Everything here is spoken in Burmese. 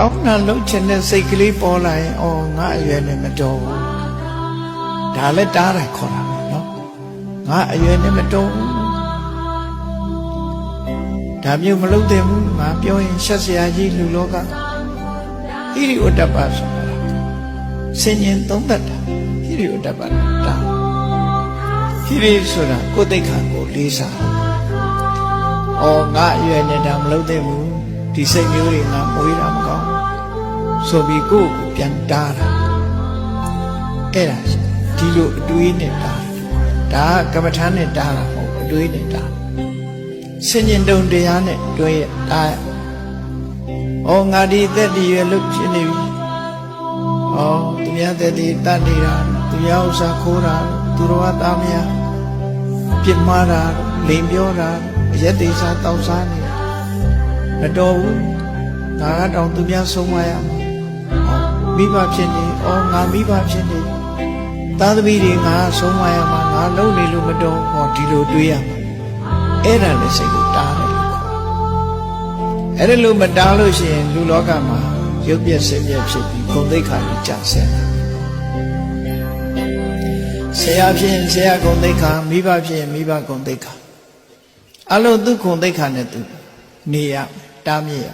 ကောင်းတာလုပ်ချင်တဲ့စိတ်ကလေးပေါ်လာရင်အော်ငါအရွယ်နဲ့မတော်ဘူးဒါလည်းတားတာခေါ်တာပဲနော်ငါအရွယ်နဲ့မတော်ဘူးဒါမျိုးမလုပ်သင့်ဘူးငါပြောရင်ရှက်စရာကြီးလူလောကဟိရိဝတ္တပဆိုတာဆင်ញင်သုံးတတ်တာဟိရိဝတ္တပတာဟိရိဆိုတာကိုယ်သိက္ခာကိုလေးစားအော်ငါအရွယ်နဲ့ဒါမလုပ်သင့်ဘူးဒီစိတ်မျိုးတွေငါမွေးတာမကောင်းဆိုပြီးကိုယ့်ကိုပြန်တားတာအဲ့ဒါဒီလိုအတွေးနဲ့တားဒါကမ္မထာနဲ့တားတာမဟုတ်အတွေးနဲ့တားဆင်ញင်တုံတရားနဲ့တွဲတားဩငါဒီသက်တည်ရလို့ဖြစ်နေပြီဩသူများသက်တည်တတ်နေတာသူများဥစ္စာခိုးတာသူတော်ကသားမယားပြစ်မှားတာလိန်ပြောတာအရက်တိစားတောက်စားနေတာမတော်ဘူးငါကတောင်သူများဆုံးမရမှာမိဘဖြစ်နေဩငါမိဘဖြစ်နေသားသမီးတွေငါဆုံးမရမှာငါလုံးနေလို့မတော်ဟောဒီလိုတွေးရမှာအဲ့ဒါလည်းစိတ်ကိုတားတယ်လို့ခေါ်အဲ့ဒါလို့မတားလို့ရှိရင်လူလောကမှာရုပ်ပြက်ဆင်းရဲဖြစ်ပြီးဂုဏ်သိက္ခာကြီးကျဆင်းတယ်ဆရာဖြစ်ရင်ဆရာဂုဏ်သိက္ခာမိဘဖြစ်ရင်မိဘဂုဏ်သိက္ခာအလုံးသူဂုဏ်သိက္ခာနဲ့သူနေရတားမြစ်ရ